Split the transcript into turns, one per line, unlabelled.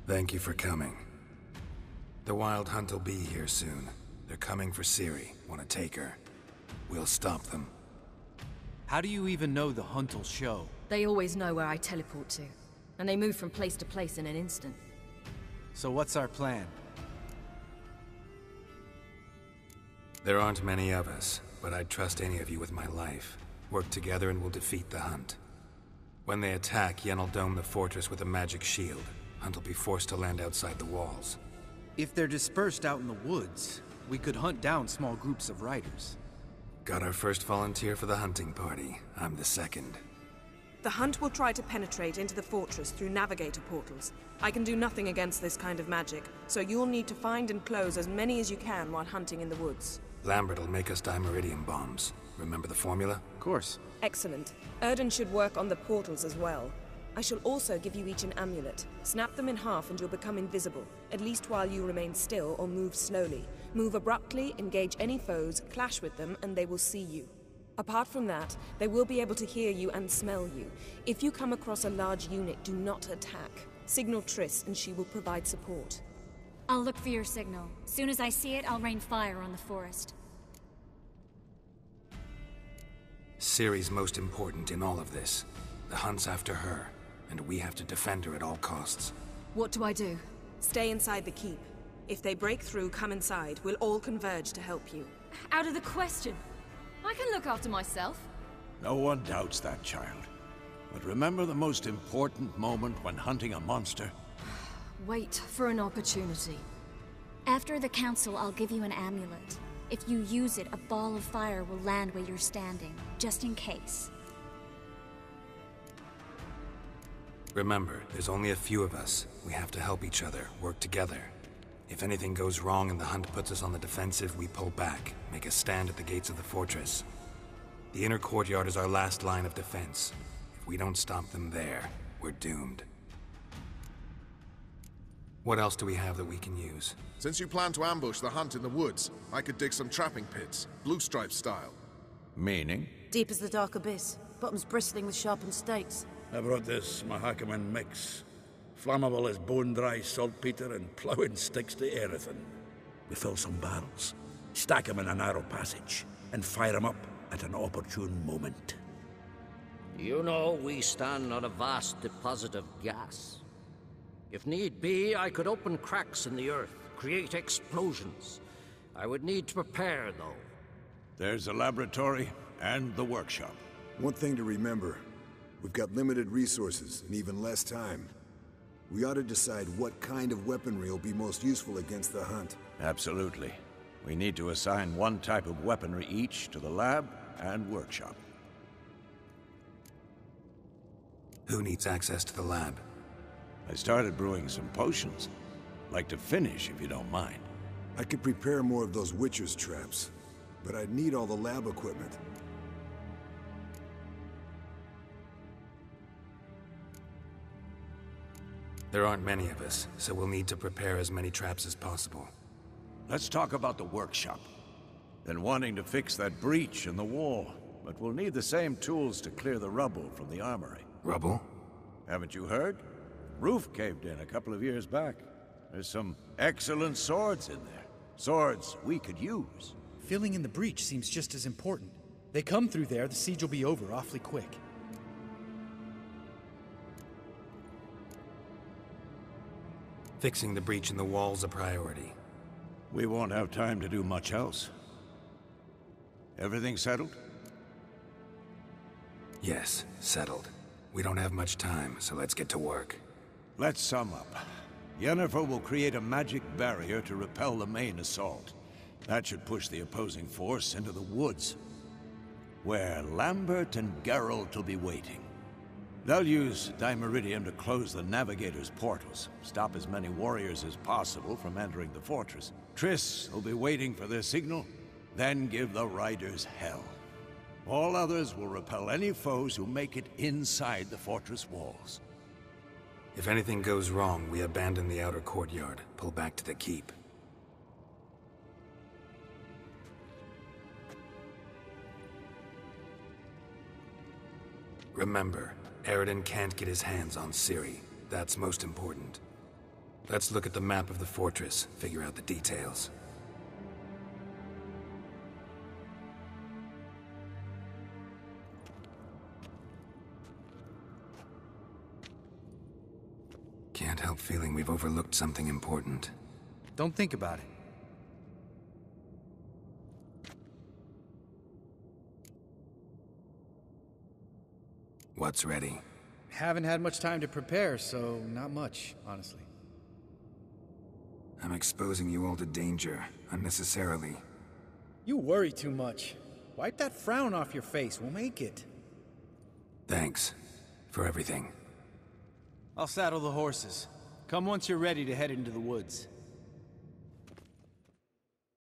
Thank you for coming. The Wild Hunt will be here soon. They're coming for Ciri. Want to take her? We'll stop them.
How do you even know the Hunt will show?
They always know where I teleport to. And they move from place to place in an instant.
So what's our plan?
There aren't many of us, but I'd trust any of you with my life. Work together and we'll defeat the Hunt. When they attack, Yen will dome the fortress with a magic shield. Hunt will be forced to land outside the walls.
If they're dispersed out in the woods, we could hunt down small groups of riders.
Got our first volunteer for the hunting party. I'm the second.
The Hunt will try to penetrate into the fortress through navigator portals. I can do nothing against this kind of magic, so you'll need to find and close as many as you can while hunting in the woods.
Lambert will make us dimeridium bombs. Remember the formula?
Of course.
Excellent. Erden should work on the portals as well. I shall also give you each an amulet. Snap them in half and you'll become invisible, at least while you remain still or move slowly. Move abruptly, engage any foes, clash with them, and they will see you. Apart from that, they will be able to hear you and smell you. If you come across a large unit, do not attack. Signal Triss and she will provide support.
I'll look for your signal. Soon as I see it, I'll rain fire on the forest.
Ciri's most important in all of this. The Hunt's after her, and we have to defend her at all costs.
What do I do?
Stay inside the keep. If they break through, come inside. We'll all converge to help you.
Out of the question. I can look after myself.
No one doubts that, child. But remember the most important moment when hunting a monster?
Wait for an opportunity.
After the council, I'll give you an amulet. If you use it, a ball of fire will land where you're standing, just in case.
Remember, there's only a few of us. We have to help each other, work together. If anything goes wrong and the Hunt puts us on the defensive, we pull back, make a stand at the gates of the fortress. The inner courtyard is our last line of defense. If we don't stop them there, we're doomed. What else do we have that we can use?
Since you plan to ambush the Hunt in the woods, I could dig some trapping pits, Blue Stripe style.
Meaning?
Deep as the dark abyss, bottoms bristling with sharpened stakes.
I brought this Mahakaman mix. Flammable as bone-dry saltpeter and ploughing sticks to everything. We fill some barrels, stack them in a narrow passage, and fire them up at an opportune moment.
You know, we stand on a vast deposit of gas. If need be, I could open cracks in the earth, create explosions. I would need to prepare, though.
There's the laboratory and the workshop.
One thing to remember, we've got limited resources and even less time. We ought to decide what kind of weaponry will be most useful against the Hunt.
Absolutely. We need to assign one type of weaponry each to the lab and workshop.
Who needs access to the lab?
I started brewing some potions. Like to finish, if you don't mind.
I could prepare more of those Witcher's traps, but I'd need all the lab equipment.
There aren't many of us, so we'll need to prepare as many traps as possible.
Let's talk about the workshop. Been wanting to fix that breach in the wall, but we'll need the same tools to clear the rubble from the armory.
Rubble?
Haven't you heard? Roof caved in a couple of years back. There's some excellent swords in there. Swords we could use.
Filling in the breach seems just as important. They come through there, the siege will be over awfully quick.
Fixing the breach in the wall's a priority.
We won't have time to do much else. Everything settled?
Yes, settled. We don't have much time, so let's get to work.
Let's sum up. Yennefer will create a magic barrier to repel the main assault. That should push the opposing force into the woods, where Lambert and Geralt will be waiting. They'll use Dimeridium to close the Navigator's portals, stop as many warriors as possible from entering the fortress. Triss will be waiting for their signal, then give the riders hell. All others will repel any foes who make it inside the fortress walls.
If anything goes wrong, we abandon the outer courtyard, pull back to the keep. Remember, Eredin can't get his hands on Ciri. That's most important. Let's look at the map of the fortress, figure out the details. Can't help feeling we've overlooked something important.
Don't think about it.
What's ready?
Haven't had much time to prepare, so not much, honestly.
I'm exposing you all to danger, unnecessarily.
You worry too much. Wipe that frown off your face, we'll make it.
Thanks. For everything.
I'll saddle the horses. Come once you're ready to head into the woods.